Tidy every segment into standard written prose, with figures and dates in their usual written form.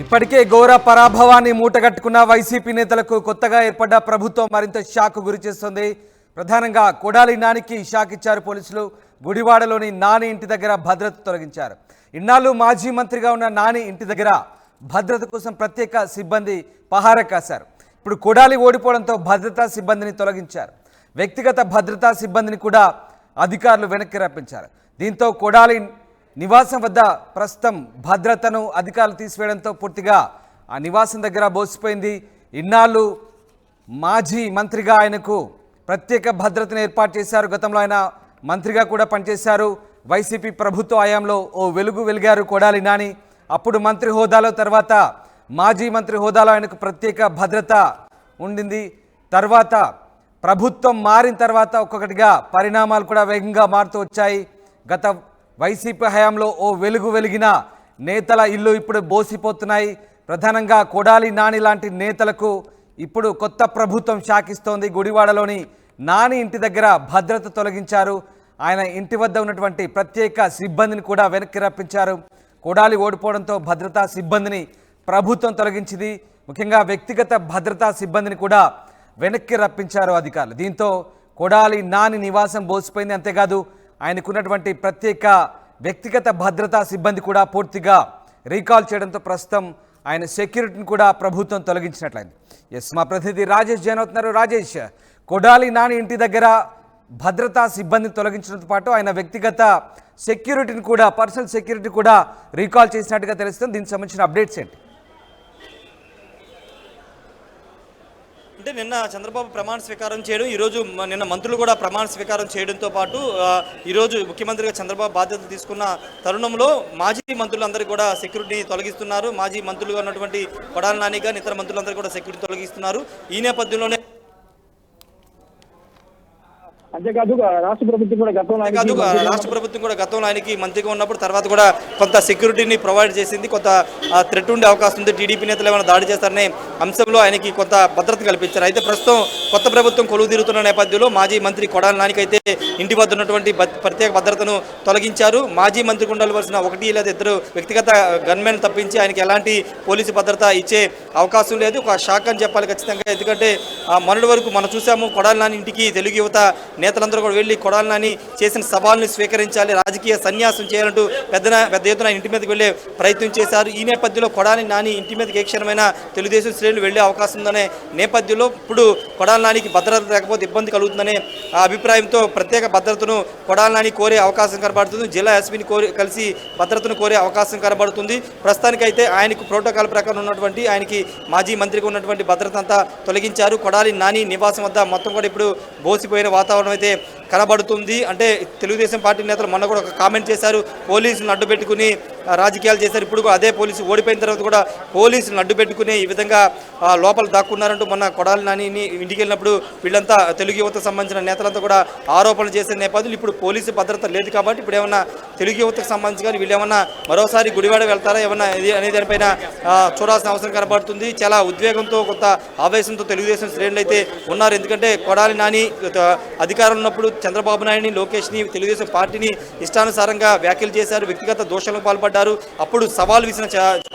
ఇప్పటికే ఘోర పరాభవాన్ని మూటగట్టుకున్న వైసీపీ నేతలకు కొత్తగా ఏర్పడ్డ ప్రభుత్వం మరింత షాక్ గురిచేస్తుంది. ప్రధానంగా కొడాలి నానికి షాక్ ఇచ్చారు పోలీసులు. గుడివాడలోని నాని ఇంటి దగ్గర భద్రత తొలగించారు. ఇన్నాళ్ళు మాజీ మంత్రిగా ఉన్న నాని ఇంటి దగ్గర భద్రత కోసం ప్రత్యేక సిబ్బంది పహారా కాశారు. ఇప్పుడు కొడాలి ఓడిపోవడంతో భద్రతా సిబ్బందిని తొలగించారు. వ్యక్తిగత భద్రతా సిబ్బందిని కూడా అధికారులు వెనక్కి రప్పించారు. దీంతో కొడాలి నివాసం వద్ద ప్రస్తుతం భద్రతను అధికారులు తీసివేయడంతో పూర్తిగా ఆ నివాసం దగ్గర బోసిపోయింది. ఇన్నాళ్ళు మాజీ మంత్రిగా ఆయనకు ప్రత్యేక భద్రతను ఏర్పాటు చేశారు. గతంలో ఆయన మంత్రిగా కూడా పనిచేశారు. వైసీపీ ప్రభుత్వ హయాంలో ఓ వెలుగు వెలిగారు కొడాలి నాని. అప్పుడు మంత్రి హోదాలో, తర్వాత మాజీ మంత్రి హోదాలో ఆయనకు ప్రత్యేక భద్రత ఉండింది. తర్వాత ప్రభుత్వం మారిన తర్వాత ఒక్కొక్కటిగా పరిణామాలు కూడా వేగంగా మారుతూ వచ్చాయి. గత వైసీపీ హయాంలో ఓ వెలుగు వెలిగిన నేతల ఇల్లు ఇప్పుడు బోసిపోతున్నాయి. ప్రధానంగా కొడాలి నాని లాంటి నేతలకు ఇప్పుడు కొత్త ప్రభుత్వం షాకిస్తోంది. గుడివాడలోని నాని ఇంటి దగ్గర భద్రత తొలగించారు. ఆయన ఇంటి వద్ద ఉన్నటువంటి ప్రత్యేక సిబ్బందిని కూడా వెనక్కి రప్పించారు. కొడాలి ఓడిపోవడంతో భద్రతా సిబ్బందిని ప్రభుత్వం తొలగించింది. ముఖ్యంగా వ్యక్తిగత భద్రతా సిబ్బందిని కూడా వెనక్కి రప్పించారు అధికారులు. దీంతో కొడాలి నాని నివాసం బోసిపోయింది. అంతేకాదు ఆయనకున్నటువంటి ప్రత్యేక వ్యక్తిగత భద్రతా సిబ్బంది కూడా పూర్తిగా రీకాల్ చేయడంతో ప్రస్తుతం ఆయన సెక్యూరిటీని కూడా ప్రభుత్వం తొలగించినట్లయింది. ఎస్, మా ప్రతినిధి రాజేష్ జాయిన్ అవుతున్నారు. రాజేష్, కొడాలి నాని ఇంటి దగ్గర భద్రతా సిబ్బందిని తొలగించడంతో పాటు ఆయన వ్యక్తిగత సెక్యూరిటీని కూడా, పర్సనల్ సెక్యూరిటీ కూడా రీకాల్ చేసినట్టుగా తెలుస్తుంది. దీనికి సంబంధించిన అప్డేట్స్ ఏంటి? అంటే నిన్న చంద్రబాబు ప్రమాణ స్వీకారం చేయడం, ఈరోజు నిన్న మంత్రులు కూడా ప్రమాణ స్వీకారం చేయడంతో పాటు ఈరోజు ముఖ్యమంత్రిగా చంద్రబాబు బాధ్యతలు తీసుకున్న తరుణంలో మాజీ మంత్రులందరికీ కూడా సెక్యూరిటీని తొలగిస్తున్నారు. మాజీ మంత్రులుగా ఉన్నటువంటి కొడాలి నాని గాని ఇతర మంత్రులందరూ కూడా సెక్యూరిటీ తొలగిస్తున్నారు. ఈ నేపథ్యంలోనే అంతేకాదు రాష్ట్ర ప్రభుత్వం కూడా గతంలో ఆయనకి మంత్రిగా ఉన్నప్పుడు తర్వాత కూడా కొంత సెక్యూరిటీని ప్రొవైడ్ చేసింది. కొంత థ్రెట్ ఉండే అవకాశం ఉంది. టీడీపీ నేతలు ఏమైనా దాడి చేస్తారనే అంశంలో ఆయనకి కొంత భద్రత కల్పించారు. అయితే ప్రస్తుతం కొత్త ప్రభుత్వం కొలువు తీరుతున్న నేపథ్యంలో మాజీ మంత్రి కొడాలి నానికి అయితే ఇంటి వద్ద ఉన్నటువంటి ప్రత్యేక భద్రతను తొలగించారు. మాజీ మంత్రికి ఉండవలసిన 1 లేదా 2 వ్యక్తిగత గన్మెన్ తప్పించి ఆయనకి ఎలాంటి పోలీసు భద్రత ఇచ్చే అవకాశం లేదు. ఒక షాక్ అని చెప్పాలి ఖచ్చితంగా. ఎందుకంటే మొన్నటి వరకు మనం చూసాము, కొడాలి నాని ఇంటికి తెలుగు యువత నేతలందరూ కూడా వెళ్ళి కొడాలి నాని చేసిన సవాల్ని స్వీకరించాలి, రాజకీయ సన్యాసం చేయాలంటూ పెద్ద ఎత్తున ఇంటి మీదకి వెళ్ళే ప్రయత్నం చేశారు. ఈ నేపథ్యంలో కొడాలి నాని ఇంటి మీదకి ఏ క్షణమైన తెలుగుదేశం శ్రేణులు వెళ్ళే అవకాశం ఉందనే నేపథ్యంలో ఇప్పుడు కొడాలి నానికి భద్రత లేకపోతే ఇబ్బంది కలుగుతుందనే అభిప్రాయంతో ప్రత్యేక భద్రతను కొడాలి నాని కోరే అవకాశం కనబడుతుంది. జిల్లా ఎస్పీని కలిసి భద్రతను కోరే అవకాశం కనబడుతుంది. ప్రస్తుతానికైతే ఆయనకు ప్రోటోకాల్ ప్రకారం ఉన్నటువంటి ఆయనకి మాజీ మంత్రిగా ఉన్నటువంటి భద్రత అంతా తొలగించారు. కొడాలి నాని నివాసం వద్ద మొత్తం కూడా ఇప్పుడు బోసిపోయిన వాతావరణం అయితే కనబడుతుంది. అంటే తెలుగుదేశం పార్టీ నేతలు మొన్న కూడా ఒక కామెంట్ చేశారు, పోలీసులను అడ్డు పెట్టుకుని రాజకీయాలు చేశారు. ఇప్పుడు అదే పోలీసు ఓడిపోయిన తర్వాత కూడా పోలీసులను అడ్డు పెట్టుకుని ఈ విధంగా లోపల దాక్కున్నారంటూ మొన్న కొడాలి నానిని ఇంటికి వెళ్ళినప్పుడు వీళ్ళంతా తెలుగు యువతకు సంబంధించిన నేతలంతా కూడా ఆరోపణలు చేసే నేపథ్యంలో ఇప్పుడు పోలీసు భద్రత లేదు కాబట్టి ఇప్పుడు ఏమన్నా తెలుగు యువతకు సంబంధించి కానీ వీళ్ళు ఏమన్నా మరోసారి గుడివాడ వెళ్తారా ఏమన్నా అనే దానిపైన చూడాల్సిన అవసరం కనబడుతుంది. చాలా ఉద్వేగంతో, కొంత ఆవేశంతో తెలుగుదేశం శ్రేణులు అయితే ఉన్నారు. ఎందుకంటే కొడాలి నాని అధికారంలో ఉన్నప్పుడు చంద్రబాబు నాయుడిని, లోకేష్ని, తెలుగుదేశం పార్టీని ఇష్టానుసారంగా వ్యాఖ్యలు చేశారు, వ్యక్తిగత దోషాలకు పాల్పడ్డారు. అప్పుడు సవాల్ విసిన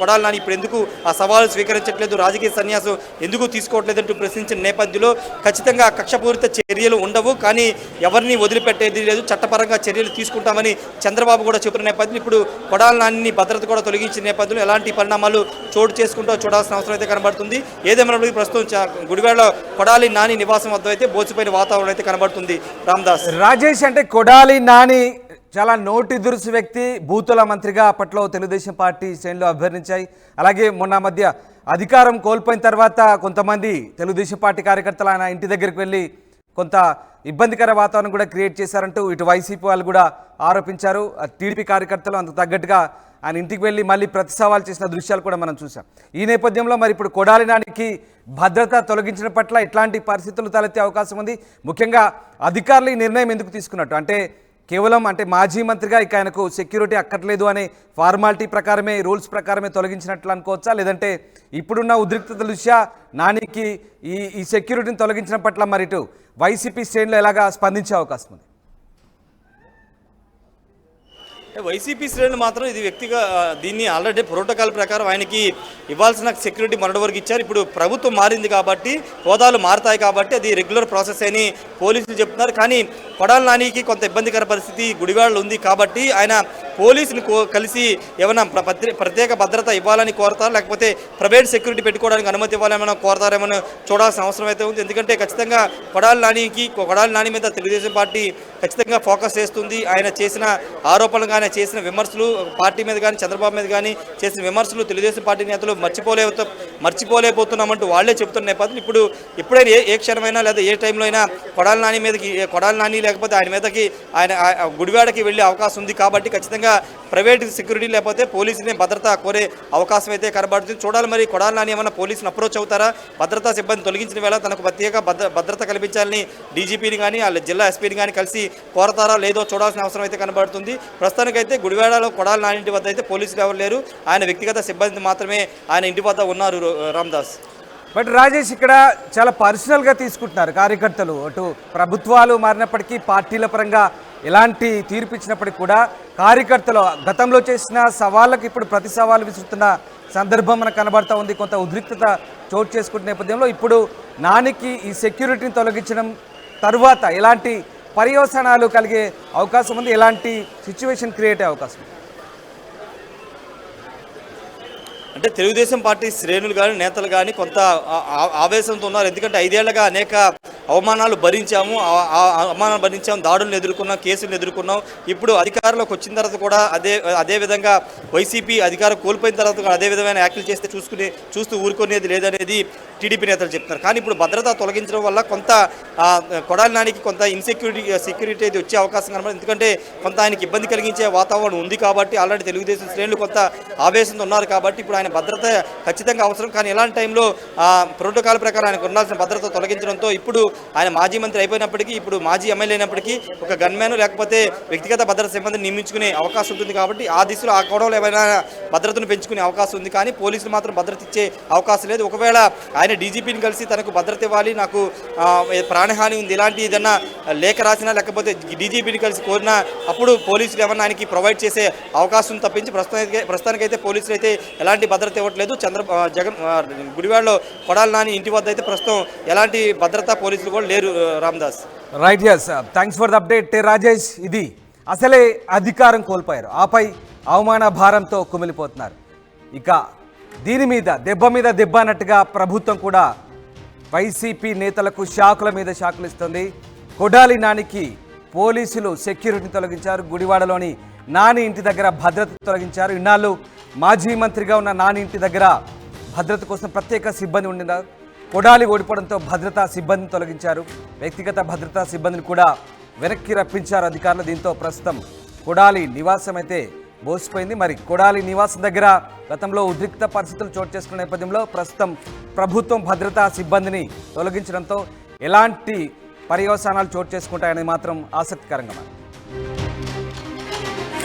కొడాలి నాని ఇప్పుడు ఎందుకు ఆ సవాలు స్వీకరించట్లేదు, రాజకీయ సన్యాసం ఎందుకు తీసుకోవట్లేదంటూ ప్రశ్నించిన నేపథ్యంలో ఖచ్చితంగా కక్షపూరిత చర్యలు ఉండవు, కానీ ఎవరిని వదిలిపెట్టేది లేదు, చట్టపరంగా చర్యలు తీసుకుంటామని చంద్రబాబు కూడా చెప్పిన నేపథ్యంలో ఇప్పుడు కొడాలి నాని భద్రత కూడా తొలగించిన నేపథ్యంలో ఎలాంటి పరిణామాలు చోటు చేసుకుంటూ చూడాల్సిన అవసరం అయితే కనబడుతుంది. ఏదేమైనా ప్రస్తుతం గుడివాడలో కొడాలి నాని నివాసం వద్ద అయితే బోసిపోయిన వాతావరణం అయితే కనబడుతుంది. రామదాస్, రాజేష్, అంటే కొడాలి నాని చాలా నోటి దురుసు వ్యక్తి, బూతుల మంత్రిగా అప్పట్లో తెలుగుదేశం పార్టీ శ్రేణులు అభ్యర్థించాయి. అలాగే మొన్న మధ్య అధికారం కోల్పోయిన తర్వాత కొంతమంది తెలుగుదేశం పార్టీ కార్యకర్తలు ఆయన ఇంటి దగ్గరికి వెళ్ళి కొంత ఇబ్బందికర వాతావరణం కూడా క్రియేట్ చేశారంటూ ఇటు వైసీపీ వాళ్ళు కూడా ఆరోపించారు. టీడీపీ కార్యకర్తలు అందుకు తగ్గట్టుగా ఆయన ఇంటికి వెళ్ళి మళ్ళీ ప్రతి సవాల్ చేసిన దృశ్యాలు కూడా మనం చూసాం. ఈ నేపథ్యంలో మరి ఇప్పుడు కొడాలి నానికి భద్రత తొలగించిన పట్ల ఎట్లాంటి పరిస్థితులు తలెత్తే అవకాశం ఉంది? ముఖ్యంగా అధికారులు ఈ నిర్ణయం ఎందుకు తీసుకున్నట్టు? అంటే కేవలం మాజీ మంత్రిగా ఇక ఆయనకు సెక్యూరిటీ అక్కర్లేదు అనే ఫార్మాలిటీ ప్రకారమే, రూల్స్ ప్రకారమే తొలగించినట్లు అనుకోవచ్చా? లేదంటే ఇప్పుడున్న ఉద్రిక్తత దృష్ట్యా నానికి ఈ సెక్యూరిటీని తొలగించిన పట్ల మరి ఇటు వైసీపీ శ్రేణులు ఎలాగా స్పందించే అవకాశం ఉంది? వైసీపీ శ్రేణులు మాత్రం ఇది వ్యక్తిగా దీన్ని ఆల్రెడీ ప్రోటోకాల్ ప్రకారం ఆయనకి ఇవ్వాల్సిన సెక్యూరిటీ మొన్నటి వరకు ఇచ్చారు. ఇప్పుడు ప్రభుత్వం మారింది కాబట్టి హోదాలు మారుతాయి కాబట్టి అది రెగ్యులర్ ప్రాసెస్ అని పోలీసులు చెప్తున్నారు. కానీ కొడాలి నానికి కొంత ఇబ్బందికర పరిస్థితి గుడివాడలో ఉంది కాబట్టి ఆయన పోలీసుని కలిసి ఏమైనా ప్రత్యేక భద్రత ఇవ్వాలని కోరతారు, లేకపోతే ప్రైవేట్ సెక్యూరిటీ పెట్టుకోవడానికి అనుమతి ఇవ్వాలేమైనా కోరతారేమో చూడాల్సిన అవసరం అయితే ఉంది. ఎందుకంటే ఖచ్చితంగా కొడాలి నాని మీద తెలుగుదేశం పార్టీ ఖచ్చితంగా ఫోకస్ చేస్తుంది. ఆయన చేసిన ఆరోపణలు కానీ చేసిన విమర్శలు పార్టీ మీద కానీ చంద్రబాబు మీద కానీ చేసిన విమర్శలు తెలుగుదేశం పార్టీ నేతలు మర్చిపోలేకపోతున్నామంటూ వాళ్లే చెబుతున్న నేపథ్యం ఇప్పుడు ఎప్పుడైనా ఏ క్షణమైనా లేదా ఏ టైంలో అయినా కొడాలి నాని లేకపోతే ఆయన మీదకి ఆయన గుడివాడకి వెళ్ళే అవకాశం ఉంది. కాబట్టి ఖచ్చితంగా ప్రైవేట్ సెక్యూరిటీ లేకపోతే పోలీసుని భద్రత కోరే అవకాశం అయితే కనబడుతుంది. చూడాలి మరి కొడాలి నాని ఏమైనా పోలీసుని అప్రోచ్ అవుతారా, భద్రతా సిబ్బంది తొలగించిన వేళ తనకు ప్రత్యేక భద్రత కల్పించాలని డీజీపీని కానీ వాళ్ళ జిల్లా ఎస్పీని కానీ కలిసి కోరతారా లేదో చూడాల్సిన అవసరం అయితే కనబడుతుంది. ప్రస్తుతానికైతే గుడివాడలో కొడాలి నాని ఇంటి వద్ద అయితే పోలీసులు ఎవరు లేరు, ఆయన వ్యక్తిగత సిబ్బంది మాత్రమే ఆయన ఇంటి వద్ద ఉన్నారు. రామదాస్ బట్ రాజేష్, ఇక్కడ చాలా పర్సనల్గా తీసుకుంటున్నారు కార్యకర్తలు. అటు ప్రభుత్వాలు మారినప్పటికీ పార్టీల పరంగా ఎలాంటి తీర్పు ఇచ్చినప్పటికీ కూడా కార్యకర్తలు గతంలో చేసిన సవాళ్ళకి ఇప్పుడు ప్రతి సవాలు విసురుతున్న సందర్భం మనకు కనబడతా ఉంది. కొంత ఉద్రిక్తత చోటు చేసుకుంటున్న నేపథ్యంలో ఇప్పుడు నానికి ఈ సెక్యూరిటీని తొలగించడం తరువాత ఎలాంటి పర్యవసానాలు కలిగే అవకాశం ఉంది, ఎలాంటి సిచ్యువేషన్ క్రియేట్ అయ్యే అవకాశం ఉంది? అంటే తెలుగుదేశం పార్టీ శ్రేణులు కానీ నేతలు కానీ కొంత ఆవేశంతో ఉన్నారు. ఎందుకంటే 5 ఏళ్లుగా అనేక అవమానాలు భరించాము, దాడులను ఎదుర్కొన్నాం, కేసులను ఎదుర్కొన్నాం. ఇప్పుడు అధికారంలోకి వచ్చిన తర్వాత కూడా అదే విధంగా వైసీపీ అధికారం కోల్పోయిన తర్వాత కూడా అదే విధమైన యాక్టులు చేస్తే చూస్తూ ఊరుకునేది లేదనేది టీడీపీ నేతలు చెప్తున్నారు. కానీ ఇప్పుడు భద్రత తొలగించడం వల్ల కొంత కొడాలి నానికి కొంత సెక్యూరిటీ అయితే వచ్చే అవకాశం కనబడింది. ఎందుకంటే కొంత ఆయనకి ఇబ్బంది కలిగించే వాతావరణం ఉంది కాబట్టి ఆల్రెడీ తెలుగుదేశం శ్రేణులు కొంత ఆవేశంతో ఉన్నారు. కాబట్టి ఇప్పుడు ఆయన భద్రత ఖచ్చితంగా అవసరం. కానీ ఇలాంటి టైంలో ప్రోటోకాల్ ప్రకారం ఆయనకు ఉండాల్సిన భద్రత తొలగించడంతో ఇప్పుడు ఆయన మాజీ మంత్రి అయిపోయినప్పటికీ ఇప్పుడు మాజీ ఎమ్మెల్యే అయినప్పటికీ ఒక గన్మ్యాన్ లేకపోతే వ్యక్తిగత భద్రత సిబ్బందిని నియమించుకునే అవకాశం ఉంటుంది. కాబట్టి ఆ దిశలో ఆ కోణంలో ఏమైనా భద్రతను పెంచుకునే అవకాశం ఉంది. కానీ పోలీసులు మాత్రం భద్రత ఇచ్చే అవకాశం లేదు. ఒకవేళ ఆయన డీజీపీని కలిసి తనకు భద్రత ఇవ్వాలి, నాకు ప్రాణహాని ఉంది, ఇలాంటి ఏదన్నా లేఖ రాసినా లేకపోతే డీజీపీని కలిసి కోరినా అప్పుడు పోలీసులు ఏమన్నా ఆయనకి ప్రొవైడ్ చేసే అవకాశం తప్పించి ప్రస్తుతానికైతే పోలీసులు అయితే ఎలాంటి భద్రత ఇవ్వట్లేదు. గుడివాడలో కొడాలి నాని ఇంటి వద్ద అయితే ప్రస్తుతం ఎలాంటి భద్రత పోలీసులు కూడా లేరు. Ramdas right, yes, thanks for the update Rajesh. ఇది అసలే అధికారం కోల్పోయారు, ఆపై అవమాన భారంతో కుమిలిపోతున్నారు. ఇక దీని మీద దెబ్బ అన్నట్టుగా ప్రభుత్వం కూడా వైసీపీ నేతలకు షాకుల మీద షాకులు ఇస్తుంది. కొడాలి నానికి పోలీసులు సెక్యూరిటీని తొలగించారు. గుడివాడలోని నాని ఇంటి దగ్గర భద్రత తొలగించారు. ఇన్నాళ్ళు మాజీ మంత్రిగా ఉన్న నాని ఇంటి దగ్గర భద్రత కోసం ప్రత్యేక సిబ్బంది ఉండినారు. కొడాలి ఓడిపోవడంతో భద్రతా సిబ్బందిని తొలగించారు. వ్యక్తిగత భద్రతా సిబ్బందిని కూడా వెనక్కి రప్పించారు అధికారులు. దీంతో ప్రస్తుతం కొడాలి నివాసం అయితే బోసిపోయింది. మరి కొడాలి నివాసం దగ్గర గతంలో ఉద్రిక్త పరిస్థితులు చోటు చేసుకున్న నేపథ్యంలో ప్రస్తుతం ప్రభుత్వం భద్రతా సిబ్బందిని తొలగించడంతో ఎలాంటి పర్యవసానాలు చోటు చేసుకుంటాయనేది మాత్రం ఆసక్తికరంగా మారింది.